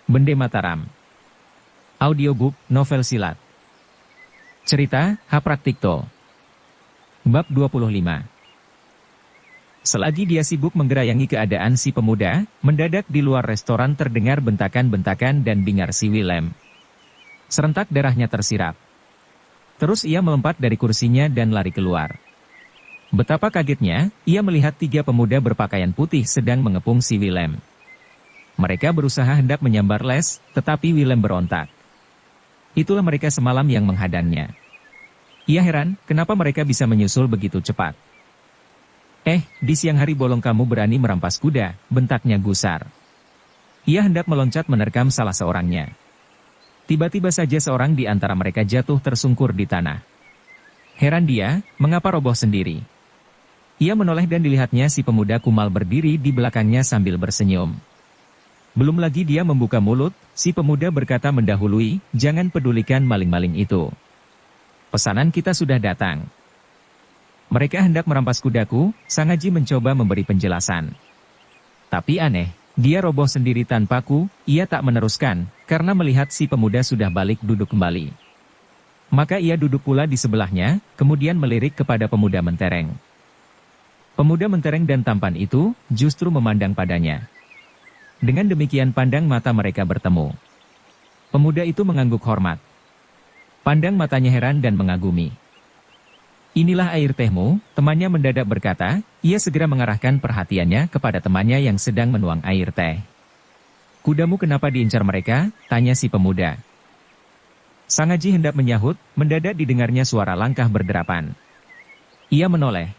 Bende Mataram. Audiobook, novel silat. Cerita, Hapraktikto. Bab 25. Selagi dia sibuk menggerayangi keadaan si pemuda, mendadak di luar restoran terdengar bentakan-bentakan dan bingar si Willem. Serentak darahnya tersirap. Terus ia melompat dari kursinya dan lari keluar. Betapa kagetnya, ia melihat 3 pemuda berpakaian putih sedang mengepung si Willem. Mereka berusaha hendak menyambar les, tetapi Willem berontak. Itulah mereka semalam yang menghadangnya. Ia heran, kenapa mereka bisa menyusul begitu cepat. Di siang hari bolong kamu berani merampas kuda, bentaknya gusar. Ia hendak meloncat menerkam salah seorangnya. Tiba-tiba saja seorang di antara mereka jatuh tersungkur di tanah. Heran dia, mengapa roboh sendiri. Ia menoleh dan dilihatnya si pemuda kumal berdiri di belakangnya sambil bersenyum. Belum lagi dia membuka mulut, si pemuda berkata mendahului, jangan pedulikan maling-maling itu. Pesanan kita sudah datang. Mereka hendak merampas kudaku, Sang Haji mencoba memberi penjelasan. Tapi aneh, dia roboh sendiri tanpaku, ia tak meneruskan, karena melihat si pemuda sudah balik duduk kembali. Maka ia duduk pula di sebelahnya, kemudian melirik kepada pemuda mentereng. Pemuda mentereng dan tampan itu, justru memandang padanya. Dengan demikian pandang mata mereka bertemu. Pemuda itu mengangguk hormat. Pandang matanya heran dan mengagumi. Inilah air tehmu, temannya mendadak berkata, ia segera mengarahkan perhatiannya kepada temannya yang sedang menuang air teh. Kudamu kenapa diincar mereka? Tanya si pemuda. Sang Haji hendak menyahut, mendadak didengarnya suara langkah berderapan. Ia menoleh.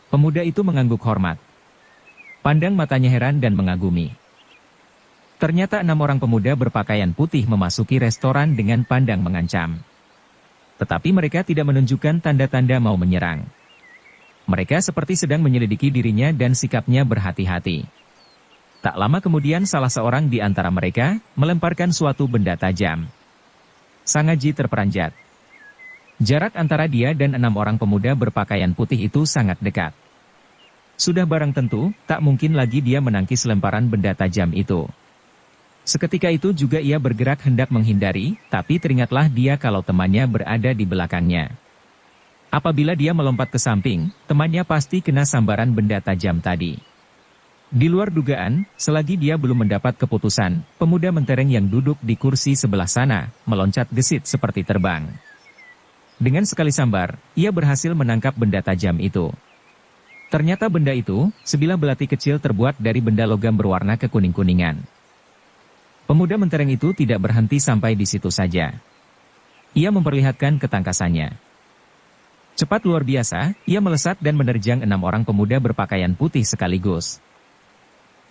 Pemuda itu mengangguk hormat. Pandang matanya heran dan mengagumi. Ternyata 6 orang pemuda berpakaian putih memasuki restoran dengan pandang mengancam. Tetapi mereka tidak menunjukkan tanda-tanda mau menyerang. Mereka seperti sedang menyelidiki dirinya dan sikapnya berhati-hati. Tak lama kemudian salah seorang di antara mereka melemparkan suatu benda tajam. Sang Haji terperanjat. Jarak antara dia dan 6 orang pemuda berpakaian putih itu sangat dekat. Sudah barang tentu, tak mungkin lagi dia menangkis lemparan benda tajam itu. Seketika itu juga ia bergerak hendak menghindari, tapi teringatlah dia kalau temannya berada di belakangnya. Apabila dia melompat ke samping, temannya pasti kena sambaran benda tajam tadi. Di luar dugaan, selagi dia belum mendapat keputusan, pemuda mentereng yang duduk di kursi sebelah sana, meloncat gesit seperti terbang. Dengan sekali sambar, ia berhasil menangkap benda tajam itu. Ternyata benda itu, sebilah belati kecil terbuat dari benda logam berwarna kekuning-kuningan. Pemuda mentereng itu tidak berhenti sampai di situ saja. Ia memperlihatkan ketangkasannya. Cepat luar biasa, ia melesat dan menerjang 6 orang pemuda berpakaian putih sekaligus.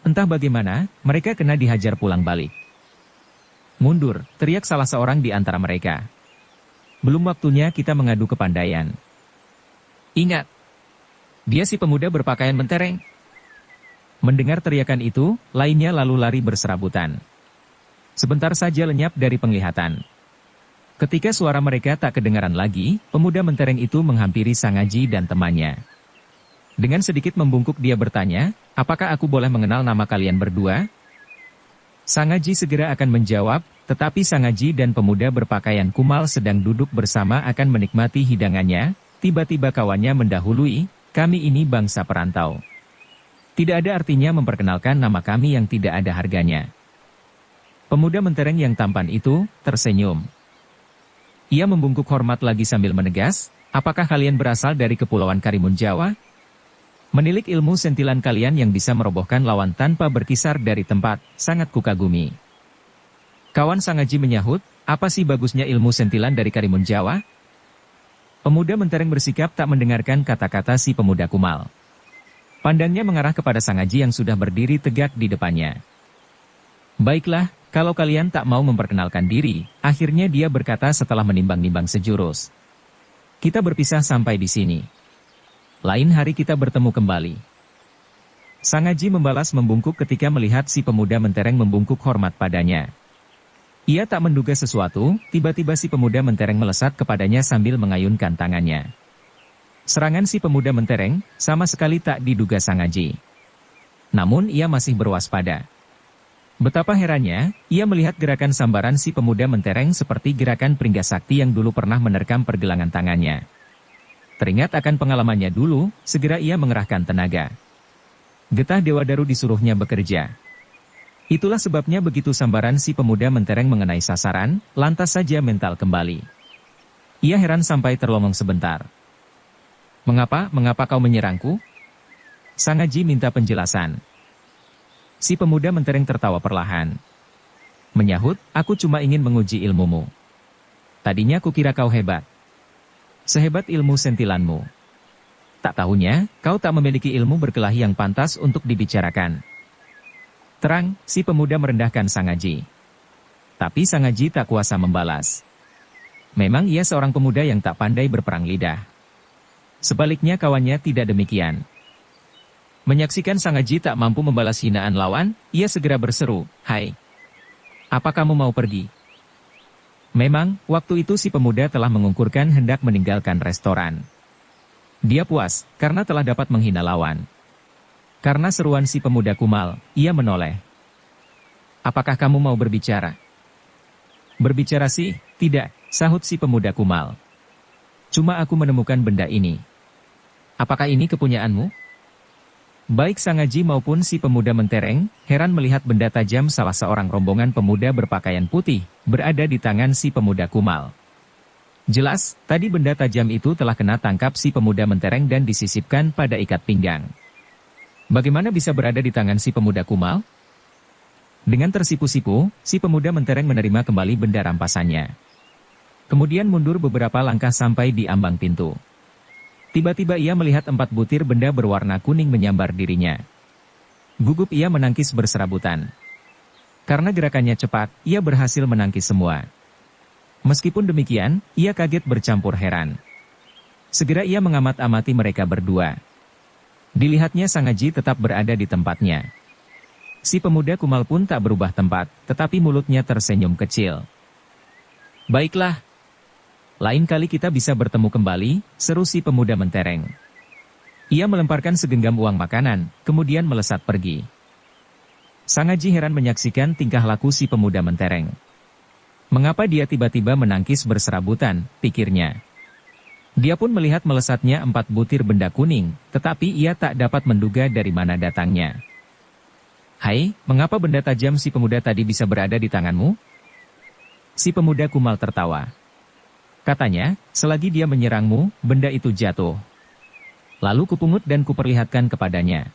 Entah bagaimana, mereka kena dihajar pulang balik. Mundur, teriak salah seorang di antara mereka. Belum waktunya kita mengadu kepandaian. Ingat, dia si pemuda berpakaian mentereng. Mendengar teriakan itu, lainnya lalu lari berserabutan. Sebentar saja lenyap dari penglihatan. Ketika suara mereka tak kedengaran lagi, pemuda mentereng itu menghampiri Sang Haji dan temannya. Dengan sedikit membungkuk dia bertanya, apakah aku boleh mengenal nama kalian berdua? Sang Haji segera akan menjawab, tetapi Sang Haji dan pemuda berpakaian kumal sedang duduk bersama akan menikmati hidangannya, tiba-tiba kawannya mendahului, kami ini bangsa perantau. Tidak ada artinya memperkenalkan nama kami yang tidak ada harganya. Pemuda mentereng yang tampan itu, tersenyum. Ia membungkuk hormat lagi sambil menegas, apakah kalian berasal dari Kepulauan Karimun Jawa? Menilik ilmu sentilan kalian yang bisa merobohkan lawan tanpa berkisar dari tempat, sangat kukagumi. Kawan Sang Haji menyahut, apa sih bagusnya ilmu sentilan dari Karimun Jawa? Pemuda mentereng bersikap tak mendengarkan kata-kata si pemuda kumal. Pandangnya mengarah kepada Sang Haji yang sudah berdiri tegak di depannya. Baiklah, kalau kalian tak mau memperkenalkan diri, akhirnya dia berkata setelah menimbang-nimbang sejurus. Kita berpisah sampai di sini. Lain hari kita bertemu kembali. Sang Haji membalas membungkuk ketika melihat si pemuda mentereng membungkuk hormat padanya. Ia tak menduga sesuatu, tiba-tiba si pemuda mentereng melesat kepadanya sambil mengayunkan tangannya. Serangan si pemuda mentereng, sama sekali tak diduga Sang Haji. Namun ia masih berwaspada. Betapa herannya, ia melihat gerakan sambaran si pemuda mentereng seperti gerakan Pringgasakti yang dulu pernah menerkam pergelangan tangannya. Teringat akan pengalamannya dulu, segera ia mengerahkan tenaga. Getah Dewa Daru disuruhnya bekerja. Itulah sebabnya begitu sambaran si pemuda mentereng mengenai sasaran, lantas saja mental kembali. Ia heran sampai terlongong sebentar. Mengapa kau menyerangku? Sangaji minta penjelasan. Si pemuda mentereng tertawa perlahan. Menyahut, aku cuma ingin menguji ilmumu. Tadinya kukira kau hebat. Sehebat ilmu sentilanmu. Tak tahunya, kau tak memiliki ilmu berkelahi yang pantas untuk dibicarakan. Terang, si pemuda merendahkan Sangaji. Tapi Sangaji tak kuasa membalas. Memang ia seorang pemuda yang tak pandai berperang lidah. Sebaliknya kawannya tidak demikian. Menyaksikan Sangaji tak mampu membalas hinaan lawan, ia segera berseru, "Hai, apa kamu mau pergi?" Memang, waktu itu si pemuda telah mengungkurkan hendak meninggalkan restoran. Dia puas, karena telah dapat menghina lawan. Karena seruan si pemuda kumal, ia menoleh. "Apakah kamu mau berbicara?" "Berbicara sih, tidak," sahut si pemuda kumal. "Cuma aku menemukan benda ini." "Apakah ini kepunyaanmu?" Baik Sangaji maupun si pemuda mentereng, heran melihat benda tajam salah seorang rombongan pemuda berpakaian putih, berada di tangan si pemuda kumal. Jelas, tadi benda tajam itu telah kena tangkap si pemuda mentereng dan disisipkan pada ikat pinggang. Bagaimana bisa berada di tangan si pemuda kumal? Dengan tersipu-sipu, si pemuda mentereng menerima kembali benda rampasannya. Kemudian mundur beberapa langkah sampai di ambang pintu. Tiba-tiba ia melihat 4 butir benda berwarna kuning menyambar dirinya. Gugup ia menangkis berserabutan. Karena gerakannya cepat, ia berhasil menangkis semua. Meskipun demikian, ia kaget bercampur heran. Segera ia mengamat-amati mereka berdua. Dilihatnya Sangaji tetap berada di tempatnya. Si pemuda kumal pun tak berubah tempat, tetapi mulutnya tersenyum kecil. "Baiklah. Lain kali kita bisa bertemu kembali," seru si pemuda mentereng. Ia melemparkan segenggam uang makanan, kemudian melesat pergi. Sangaji heran menyaksikan tingkah laku si pemuda mentereng. Mengapa dia tiba-tiba menangkis berserabutan, pikirnya. Dia pun melihat melesatnya 4 butir benda kuning, tetapi ia tak dapat menduga dari mana datangnya. "Hai, mengapa benda tajam si pemuda tadi bisa berada di tanganmu?" Si pemuda kumal tertawa. Katanya, selagi dia menyerangmu, benda itu jatuh. Lalu kupungut dan kuperlihatkan kepadanya.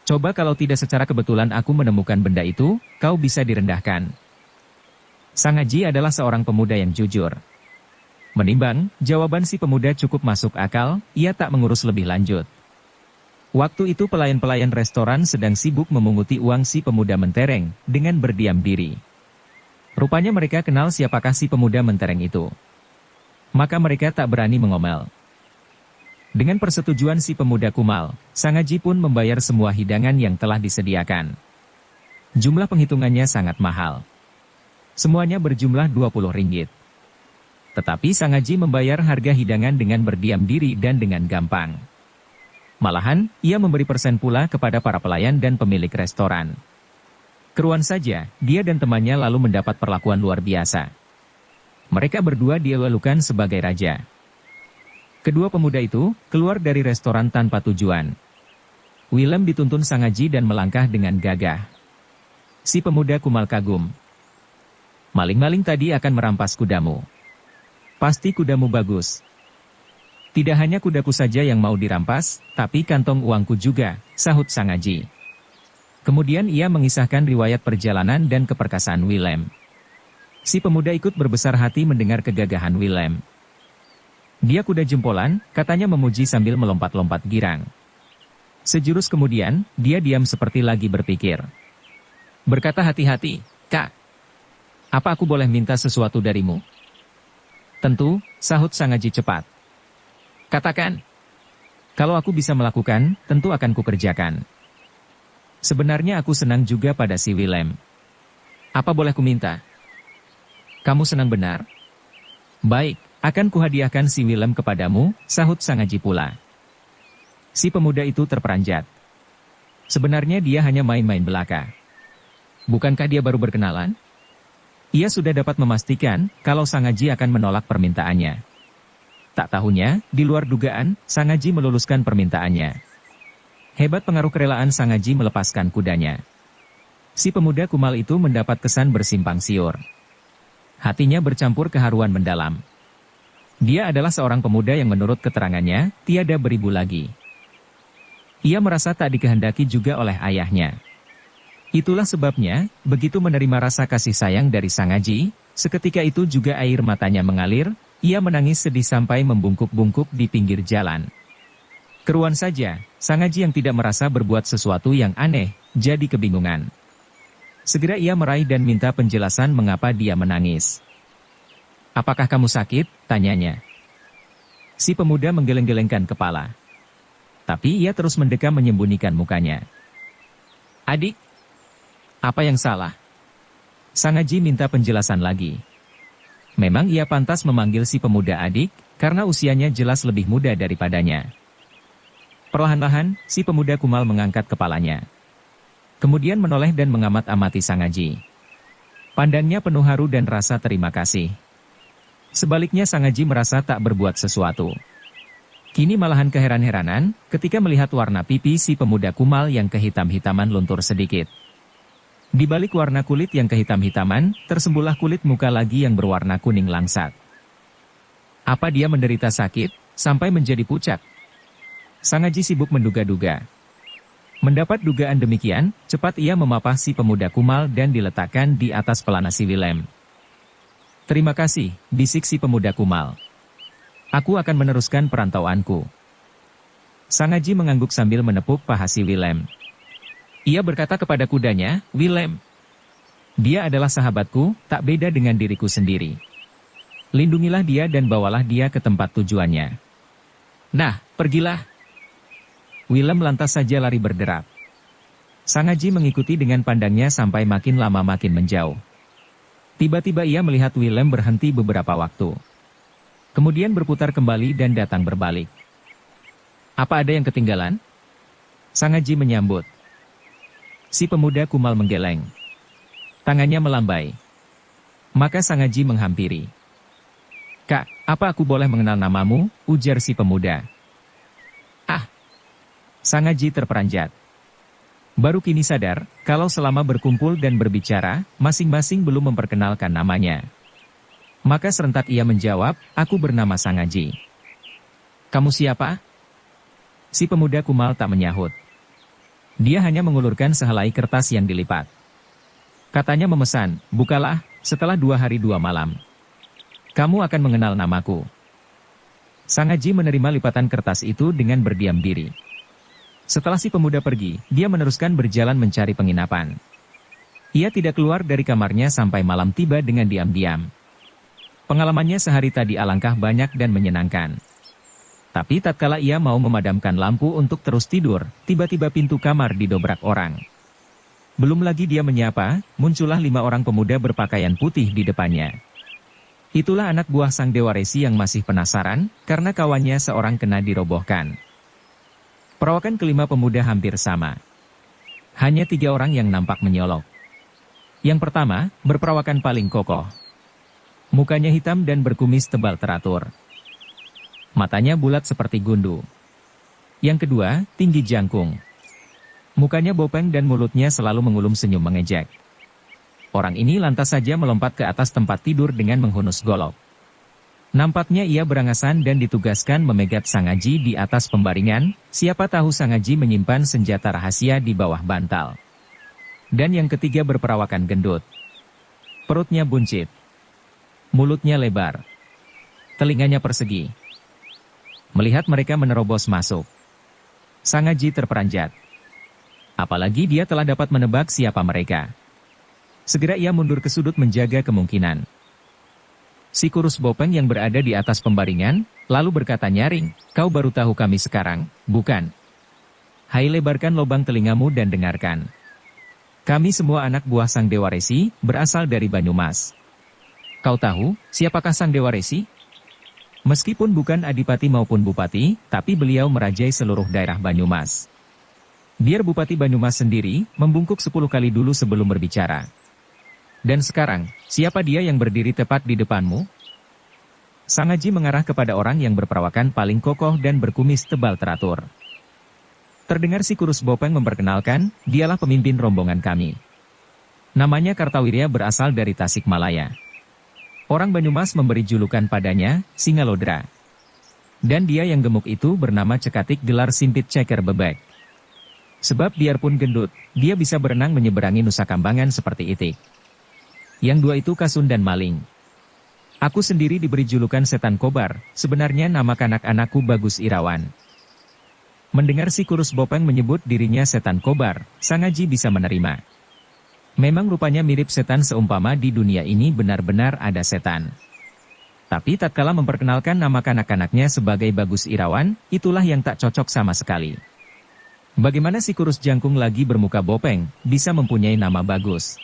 "Coba kalau tidak secara kebetulan aku menemukan benda itu, kau bisa direndahkan." Sangaji adalah seorang pemuda yang jujur. Menimbang, jawaban si pemuda cukup masuk akal, ia tak mengurus lebih lanjut. Waktu itu pelayan-pelayan restoran sedang sibuk memunguti uang si pemuda mentereng, dengan berdiam diri. Rupanya mereka kenal siapakah si pemuda mentereng itu. Maka mereka tak berani mengomel. Dengan persetujuan si pemuda kumal, Sangaji pun membayar semua hidangan yang telah disediakan. Jumlah penghitungannya sangat mahal. Semuanya berjumlah 20 ringgit. Tetapi Sangaji membayar harga hidangan dengan berdiam diri dan dengan gampang. Malahan, ia memberi persen pula kepada para pelayan dan pemilik restoran. Keruan saja, dia dan temannya lalu mendapat perlakuan luar biasa. Mereka berdua dielalukan sebagai raja. Kedua pemuda itu keluar dari restoran tanpa tujuan. Willem dituntun Sangaji dan melangkah dengan gagah. Si pemuda kumal kagum. "Maling-maling tadi akan merampas kudamu. Pasti kudamu bagus." "Tidak hanya kudaku saja yang mau dirampas, tapi kantong uangku juga," sahut Sangaji. Kemudian ia mengisahkan riwayat perjalanan dan keperkasaan Willem. Si pemuda ikut berbesar hati mendengar kegagahan Willem. Dia kuda jempolan, katanya memuji sambil melompat-lompat girang. Sejurus kemudian, dia diam seperti lagi berpikir. Berkata hati-hati, "Kak, apa aku boleh minta sesuatu darimu?" "Tentu," sahut Sangaji cepat. "Katakan." "Kalau aku bisa melakukan, tentu akan kukerjakan." "Sebenarnya aku senang juga pada si Willem." "Apa boleh kuminta?" "Kamu senang benar?" "Baik, akan kuhadiahkan si Willem kepadamu," sahut Sangaji pula. Si pemuda itu terperanjat. Sebenarnya dia hanya main-main belaka. Bukankah dia baru berkenalan? Ia sudah dapat memastikan kalau Sangaji akan menolak permintaannya. Tak tahunya, di luar dugaan, Sangaji meluluskan permintaannya. Hebat pengaruh kerelaan Sangaji melepaskan kudanya. Si pemuda kumal itu mendapat kesan bersimpang siur. Hatinya bercampur keharuan mendalam. Dia adalah seorang pemuda yang menurut keterangannya, tiada beribu lagi. Ia merasa tak dikehendaki juga oleh ayahnya. Itulah sebabnya, begitu menerima rasa kasih sayang dari Sangaji, seketika itu juga air matanya mengalir, ia menangis sedih sampai membungkuk-bungkuk di pinggir jalan. Keruan saja, Sangaji yang tidak merasa berbuat sesuatu yang aneh, jadi kebingungan. Segera ia meraih dan minta penjelasan mengapa dia menangis. "Apakah kamu sakit?" tanyanya. Si pemuda menggeleng-gelengkan kepala. Tapi ia terus mendekam menyembunyikan mukanya. "Adik, apa yang salah?" Sangaji minta penjelasan lagi. Memang ia pantas memanggil si pemuda adik, karena usianya jelas lebih muda daripadanya. Perlahan-lahan, si pemuda kumal mengangkat kepalanya. Kemudian menoleh dan mengamat-amati Sangaji. Pandangnya penuh haru dan rasa terima kasih. Sebaliknya Sangaji merasa tak berbuat sesuatu. Kini malahan keheran-heranan, ketika melihat warna pipi si pemuda kumal yang kehitam-hitaman luntur sedikit. Di balik warna kulit yang kehitam-hitaman, tersembunyilah kulit muka lagi yang berwarna kuning langsat. Apa dia menderita sakit, sampai menjadi pucat? Sangaji sibuk menduga-duga. Mendapat dugaan demikian, cepat ia memapah si pemuda kumal dan diletakkan di atas pelana si Willem. "Terima kasih," bisik si pemuda kumal. "Aku akan meneruskan perantauanku." Sangaji mengangguk sambil menepuk paha si Willem. Ia berkata kepada kudanya, "Willem, dia adalah sahabatku, tak beda dengan diriku sendiri. Lindungilah dia dan bawalah dia ke tempat tujuannya. Nah, pergilah." Willem lantas saja lari berderap. Sangaji mengikuti dengan pandangnya sampai makin lama makin menjauh. Tiba-tiba ia melihat Willem berhenti beberapa waktu. Kemudian berputar kembali dan datang berbalik. "Apa ada yang ketinggalan?" Sangaji menyambut. Si pemuda kumal menggeleng. Tangannya melambai. Maka Sangaji menghampiri. "Kak, apa aku boleh mengenal namamu?" ujar si pemuda. "Ah!" Sangaji terperanjat. Baru kini sadar, kalau selama berkumpul dan berbicara, masing-masing belum memperkenalkan namanya. Maka serentak ia menjawab, "Aku bernama Sangaji." "Kamu siapa?" Si pemuda kumal tak menyahut. Dia hanya mengulurkan sehelai kertas yang dilipat. Katanya memesan, "Bukalah, setelah 2 hari 2 malam. Kamu akan mengenal namaku." Sangaji menerima lipatan kertas itu dengan berdiam diri. Setelah si pemuda pergi, dia meneruskan berjalan mencari penginapan. Ia tidak keluar dari kamarnya sampai malam tiba dengan diam-diam. Pengalamannya sehari tadi alangkah banyak dan menyenangkan. Tapi tatkala ia mau memadamkan lampu untuk terus tidur, tiba-tiba pintu kamar didobrak orang. Belum lagi dia menyapa, muncullah 5 orang pemuda berpakaian putih di depannya. Itulah anak buah sang Dewa Resi yang masih penasaran, karena kawannya seorang kena dirobohkan. Perawakan kelima pemuda hampir sama. Hanya 3 orang yang nampak menyolok. Yang pertama, berperawakan paling kokoh. Mukanya hitam dan berkumis tebal teratur. Matanya bulat seperti gundu. Yang kedua, tinggi jangkung. Mukanya bopeng dan mulutnya selalu mengulum senyum mengejek. Orang ini lantas saja melompat ke atas tempat tidur dengan menghunus golok. Nampaknya ia berangasan dan ditugaskan memegat Sangaji di atas pembaringan, siapa tahu Sangaji menyimpan senjata rahasia di bawah bantal. Dan yang ketiga berperawakan gendut. Perutnya buncit. Mulutnya lebar. Telinganya persegi. Melihat mereka menerobos masuk, Sangaji terperanjat. Apalagi dia telah dapat menebak siapa mereka. Segera ia mundur ke sudut menjaga kemungkinan. Si kurus bopeng yang berada di atas pembaringan, lalu berkata nyaring, "Kau baru tahu kami sekarang, bukan? Hai, lebarkan lubang telingamu dan dengarkan. Kami semua anak buah Sang Dewa Resi, berasal dari Banyumas. Kau tahu, siapakah Sang Dewa Resi? Meskipun bukan adipati maupun bupati, tapi beliau merajai seluruh daerah Banyumas. Biar Bupati Banyumas sendiri membungkuk 10 kali dulu sebelum berbicara. Dan sekarang, siapa dia yang berdiri tepat di depanmu? Sang Haji mengarah kepada orang yang berperawakan paling kokoh dan berkumis tebal teratur. Terdengar si kurus Bopeng memperkenalkan, dialah pemimpin rombongan kami. Namanya Kartawirya, berasal dari Tasikmalaya. Orang Banyumas memberi julukan padanya, Singalodra. Dan dia yang gemuk itu bernama Cekatik, gelar Simpit Ceker Bebek. Sebab biarpun gendut, dia bisa berenang menyeberangi Nusa Kambangan seperti itik. Yang dua itu Kasun dan Maling. Aku sendiri diberi julukan Setan Kobar, sebenarnya nama kanak-anakku Bagus Irawan. Mendengar si kurus Bopeng menyebut dirinya Setan Kobar, Sang Haji bisa menerima. Memang rupanya mirip setan, seumpama di dunia ini benar-benar ada setan. Tapi tatkala memperkenalkan nama kanak-kanaknya sebagai Bagus Irawan, itulah yang tak cocok sama sekali. Bagaimana si kurus jangkung lagi bermuka Bopeng, bisa mempunyai nama bagus?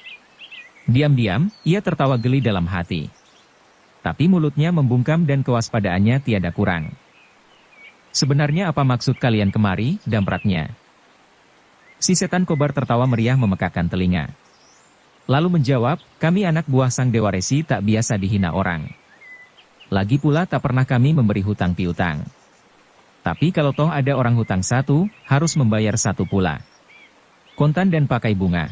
Diam-diam, ia tertawa geli dalam hati. Tapi mulutnya membungkam dan kewaspadaannya tiada kurang. Sebenarnya apa maksud kalian kemari, dampratnya? Si Setan Kobar tertawa meriah memekakkan telinga. Lalu menjawab, kami anak buah Sang Dewa Resi tak biasa dihina orang. Lagi pula tak pernah kami memberi hutang piutang. Tapi kalau toh ada orang hutang satu, harus membayar satu pula. Kontan dan pakai bunga.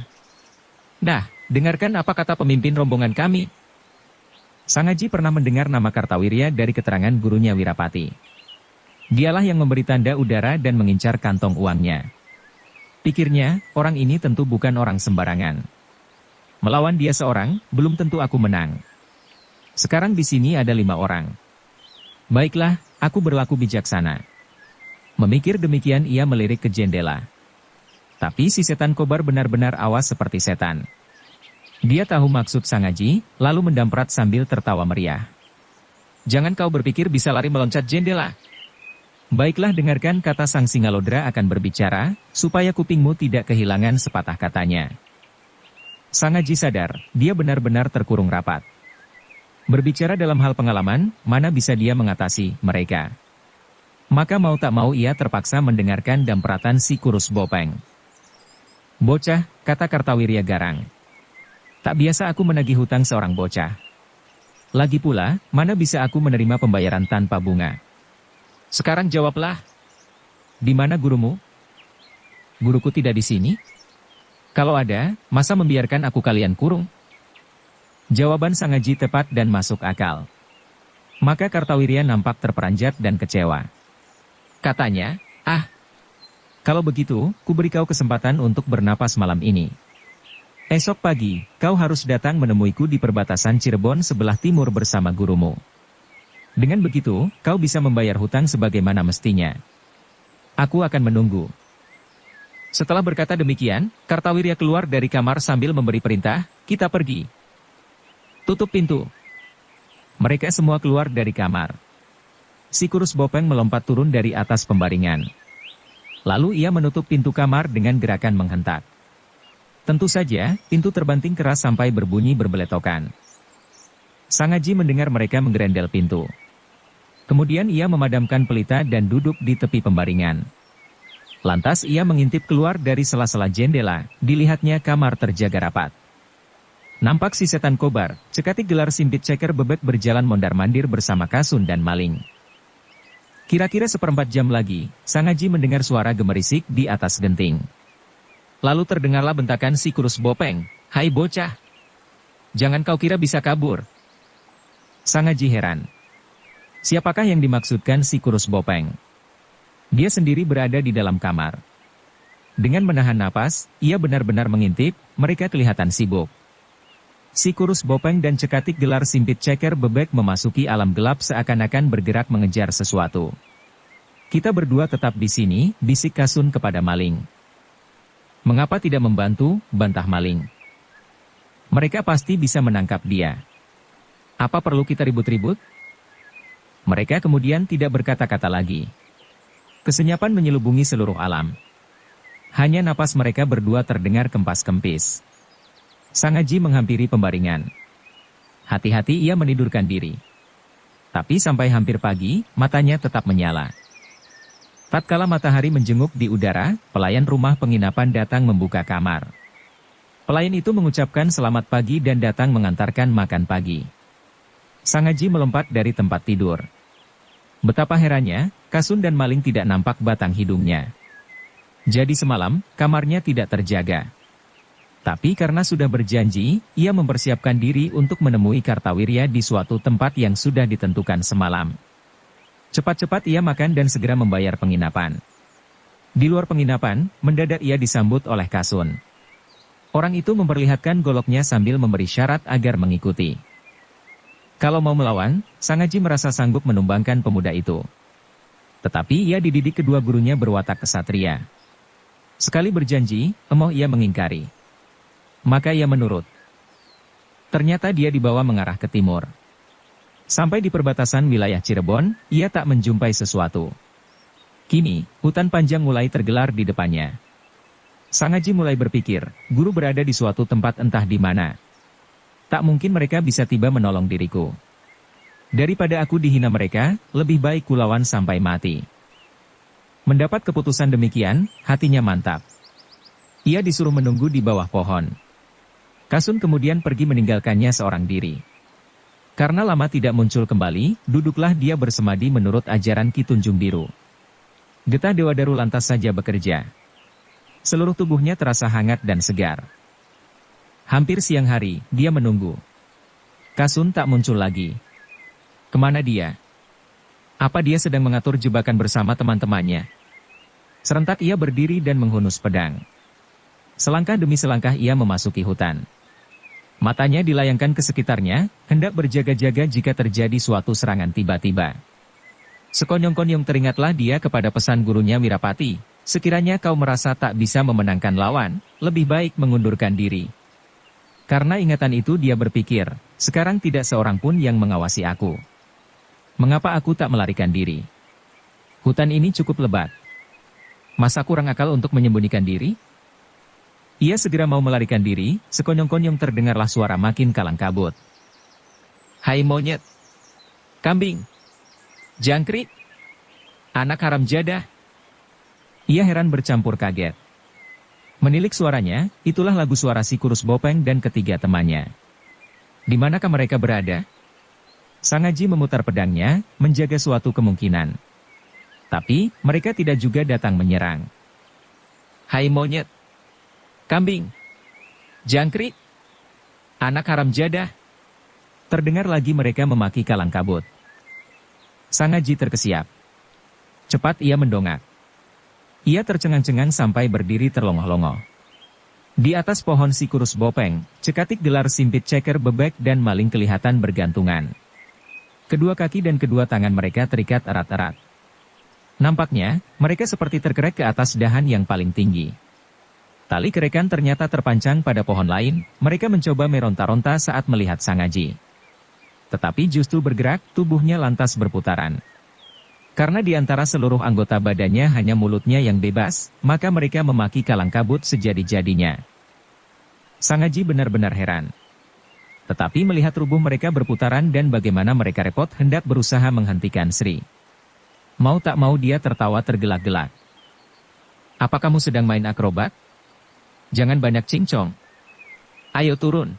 Dah, dengarkan apa kata pemimpin rombongan kami. Sang Haji pernah mendengar nama Kartawirya dari keterangan gurunya Wirapati. Dialah yang memberi tanda udara dan mengincar kantong uangnya. Pikirnya, orang ini tentu bukan orang sembarangan. Melawan dia seorang, belum tentu aku menang. Sekarang di sini ada 5 orang. Baiklah, aku berlaku bijaksana. Memikir demikian ia melirik ke jendela. Tapi si Setan Kobar benar-benar awas seperti setan. Dia tahu maksud Sang Haji, lalu mendamprat sambil tertawa meriah. Jangan kau berpikir bisa lari meloncat jendela. Baiklah, dengarkan kata Sang Singalodra akan berbicara, supaya kupingmu tidak kehilangan sepatah katanya. Sang Haji sadar, dia benar-benar terkurung rapat. Berbicara dalam hal pengalaman, mana bisa dia mengatasi mereka. Maka mau tak mau ia terpaksa mendengarkan dampratan si kurus Bopeng. Bocah, kata Kartawirya garang. Tak biasa aku menagih hutang seorang bocah. Lagi pula, mana bisa aku menerima pembayaran tanpa bunga. Sekarang jawablah. Di mana gurumu? Guruku tidak di sini. Kalau ada, masa membiarkan aku kalian kurung? Jawaban Sang Haji tepat dan masuk akal. Maka Kartawirya nampak terperanjat dan kecewa. Katanya, kalau begitu, ku beri kau kesempatan untuk bernapas malam ini. Esok pagi, kau harus datang menemuiku di perbatasan Cirebon sebelah timur bersama gurumu. Dengan begitu, kau bisa membayar hutang sebagaimana mestinya. Aku akan menunggu. Setelah berkata demikian, Kartawirya keluar dari kamar sambil memberi perintah, kita pergi. Tutup pintu. Mereka semua keluar dari kamar. Si kurus Bopeng melompat turun dari atas pembaringan. Lalu ia menutup pintu kamar dengan gerakan menghentak. Tentu saja, pintu terbanting keras sampai berbunyi berbeletokan. Sang Haji mendengar mereka menggerendel pintu. Kemudian ia memadamkan pelita dan duduk di tepi pembaringan. Lantas ia mengintip keluar dari sela-sela jendela, dilihatnya kamar terjaga rapat. Nampak si Setan Kobar, Cekatik gelar Simpit Ceker Bebek berjalan mondar-mandir bersama Kasun dan Maling. Kira-kira 1/4 jam lagi, Sang Haji mendengar suara gemerisik di atas genting. Lalu terdengarlah bentakan si kurus Bopeng, hai bocah! Jangan kau kira bisa kabur. Sang Haji heran. Siapakah yang dimaksudkan si kurus Bopeng? Dia sendiri berada di dalam kamar. Dengan menahan napas, ia benar-benar mengintip, mereka kelihatan sibuk. Si kurus Bopeng dan Cekatik gelar Simpit Ceker Bebek memasuki alam gelap seakan-akan bergerak mengejar sesuatu. Kita berdua tetap di sini, bisik Kasun kepada Maling. Mengapa tidak membantu, bantah Maling. Mereka pasti bisa menangkap dia. Apa perlu kita ribut-ribut? Mereka kemudian tidak berkata-kata lagi. Kesenyapan menyelubungi seluruh alam. Hanya napas mereka berdua terdengar kempas-kempis. Sang Haji menghampiri pembaringan. Hati-hati ia menidurkan diri. Tapi sampai hampir pagi, matanya tetap menyala. Tatkala matahari menjenguk di udara, pelayan rumah penginapan datang membuka kamar. Pelayan itu mengucapkan selamat pagi dan datang mengantarkan makan pagi. Sang Haji melompat dari tempat tidur. Betapa herannya, Kasun dan maling tidak nampak batang hidungnya. Jadi semalam, kamarnya tidak terjaga. Tapi karena sudah berjanji, ia mempersiapkan diri untuk menemui Kartawirya di suatu tempat yang sudah ditentukan semalam. Cepat-cepat ia makan dan segera membayar penginapan. Di luar penginapan, mendadak ia disambut oleh Kasun. Orang itu memperlihatkan goloknya sambil memberi syarat agar mengikuti. Kalau mau melawan, Sang Haji merasa sanggup menumbangkan pemuda itu. Tetapi ia dididik kedua gurunya berwatak kesatria. Sekali berjanji, emoh ia mengingkari. Maka ia menurut. Ternyata dia dibawa mengarah ke timur. Sampai di perbatasan wilayah Cirebon, ia tak menjumpai sesuatu. Kini, hutan panjang mulai tergelar di depannya. Sang Haji mulai berpikir, guru berada di suatu tempat entah di mana. Tak mungkin mereka bisa tiba menolong diriku. Daripada aku dihina mereka, lebih baik kulawan sampai mati. Mendapat keputusan demikian, hatinya mantap. Ia disuruh menunggu di bawah pohon. Kasun kemudian pergi meninggalkannya seorang diri. Karena lama tidak muncul kembali, duduklah dia bersemadi menurut ajaran Ki Tunjung Biru. Getah Dewa Daru lantas saja bekerja. Seluruh tubuhnya terasa hangat dan segar. Hampir siang hari, dia menunggu. Kasun tak muncul lagi. Kemana dia? Apa dia sedang mengatur jebakan bersama teman-temannya? Serentak ia berdiri dan menghunus pedang. Selangkah demi selangkah ia memasuki hutan. Matanya dilayangkan ke sekitarnya, hendak berjaga-jaga jika terjadi suatu serangan tiba-tiba. Sekonyong-konyong teringatlah dia kepada pesan gurunya Wirapati, sekiranya kau merasa tak bisa memenangkan lawan, lebih baik mengundurkan diri. Karena ingatan itu dia berpikir, sekarang tidak seorang pun yang mengawasi aku. Mengapa aku tak melarikan diri? Hutan ini cukup lebat. Masa kurang akal untuk menyembunyikan diri? Ia segera mau melarikan diri, sekonyong-konyong terdengarlah suara makin kalang kabut. Hai monyet! Kambing! Jangkrik! Anak haram jadah! Ia heran bercampur kaget. Menilik suaranya, itulah lagu suara si Kurus Bopeng dan ketiga temannya. Di manakah mereka berada? Sang Haji memutar pedangnya, menjaga suatu kemungkinan. Tapi, mereka tidak juga datang menyerang. Hai monyet! Kambing! Jangkrik! Anak haram jadah! Terdengar lagi mereka memaki kalang kabut. Sang Haji terkesiap. Cepat ia mendongak. Ia tercengang-cengang sampai berdiri terlongoh-longoh. Di atas pohon si Kurus Bopeng, cekatik gelar simpit ceker bebek dan maling kelihatan bergantungan. Kedua kaki dan kedua tangan mereka terikat erat-erat. Nampaknya, mereka seperti terkerek ke atas dahan yang paling tinggi. Tali kerekan ternyata terpancang pada pohon lain, mereka mencoba meronta-ronta saat melihat Sang Haji. Tetapi justru bergerak, tubuhnya lantas berputaran. Karena di antara seluruh anggota badannya hanya mulutnya yang bebas, maka mereka memaki kalang kabut sejadi-jadinya. Sang Haji benar-benar heran. Tetapi melihat tubuh mereka berputaran dan bagaimana mereka repot hendak berusaha menghentikan Sri. Mau tak mau dia tertawa tergelak-gelak. Apa kamu sedang main akrobat? Jangan banyak cincong. Ayo turun.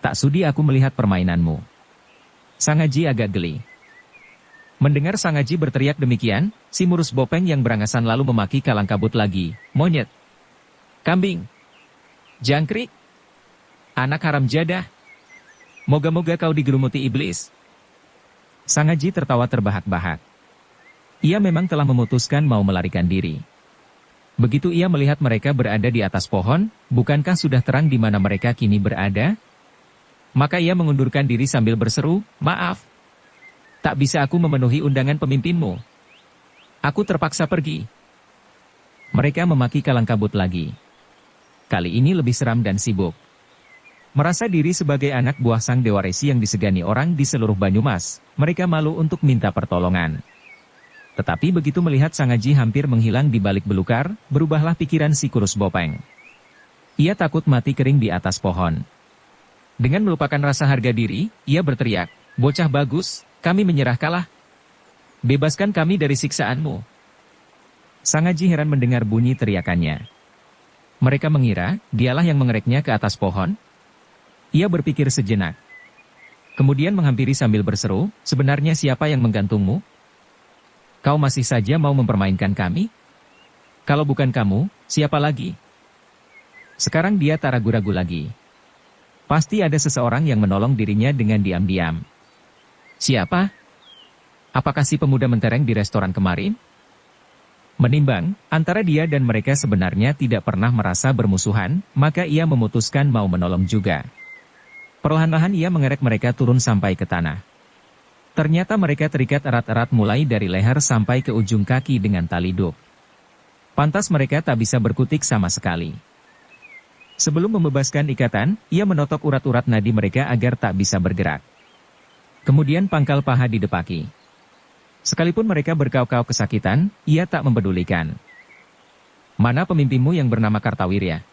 Tak sudi aku melihat permainanmu. Sang Haji agak geli. Mendengar Sang Haji berteriak demikian, si Murus Bopeng yang berangasan lalu memaki kalang kabut lagi. Monyet! Kambing! Jangkrik! Anak haram jadah! Moga-moga kau digerumuti iblis. Sang Haji tertawa terbahak-bahak. Ia memang telah memutuskan mau melarikan diri. Begitu ia melihat mereka berada di atas pohon, bukankah sudah terang di mana mereka kini berada? Maka ia mengundurkan diri sambil berseru, maaf. Tak bisa aku memenuhi undangan pemimpinmu. Aku terpaksa pergi. Mereka memaki kalang kabut lagi. Kali ini lebih seram dan sibuk. Merasa diri sebagai anak buah sang Dewa Resi yang disegani orang di seluruh Banyumas, mereka malu untuk minta pertolongan. Tetapi begitu melihat Sang Haji hampir menghilang di balik belukar, berubahlah pikiran si Kurus Bopeng. Ia takut mati kering di atas pohon. Dengan melupakan rasa harga diri, ia berteriak, bocah bagus, kami menyerah kalah. Bebaskan kami dari siksaanmu. Sang Haji heran mendengar bunyi teriakannya. Mereka mengira, dialah yang mengereknya ke atas pohon. Ia berpikir sejenak. Kemudian menghampiri sambil berseru, sebenarnya siapa yang menggantungmu? Kau masih saja mau mempermainkan kami? Kalau bukan kamu, siapa lagi? Sekarang dia tak ragu-ragu lagi. Pasti ada seseorang yang menolong dirinya dengan diam-diam. Siapa? Apakah si pemuda mentereng di restoran kemarin? Menimbang, antara dia dan mereka sebenarnya tidak pernah merasa bermusuhan, maka ia memutuskan mau menolong juga. Perlahan-lahan ia mengerek mereka turun sampai ke tanah. Ternyata mereka terikat erat-erat mulai dari leher sampai ke ujung kaki dengan tali duk. Pantas mereka tak bisa berkutik sama sekali. Sebelum membebaskan ikatan, ia menotok urat-urat nadi mereka agar tak bisa bergerak. Kemudian pangkal paha didepaki. Sekalipun mereka berkauk-kauk kesakitan, ia tak mempedulikan. Mana pemimpinmu yang bernama Kartawirya?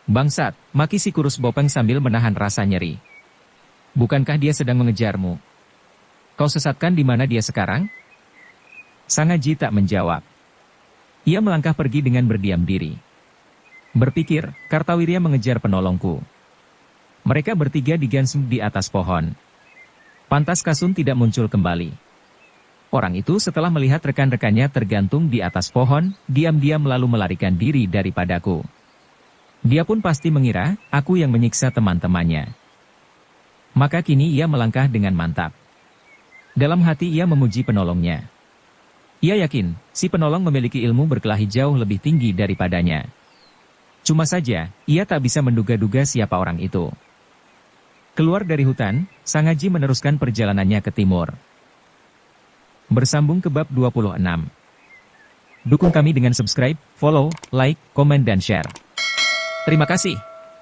Bangsat, maki si kurus Bopeng sambil menahan rasa nyeri. Bukankah dia sedang mengejarmu? Kau sesatkan di mana dia sekarang? Sang Haji tak menjawab. Ia melangkah pergi dengan berdiam diri. Berpikir, Kartawirya mengejar penolongku. Mereka bertiga digansem di atas pohon. Pantas Kasun tidak muncul kembali. Orang itu setelah melihat rekan-rekannya tergantung di atas pohon, diam-diam lalu melarikan diri daripadaku. Dia pun pasti mengira, aku yang menyiksa teman-temannya. Maka kini ia melangkah dengan mantap. Dalam hati ia memuji penolongnya. Ia yakin, si penolong memiliki ilmu berkelahi jauh lebih tinggi daripadanya. Cuma saja, ia tak bisa menduga-duga siapa orang itu. Keluar dari hutan, Sang Haji meneruskan perjalanannya ke timur. Bersambung ke bab 26. Dukung kami dengan subscribe, follow, like, komen dan share. Terima kasih.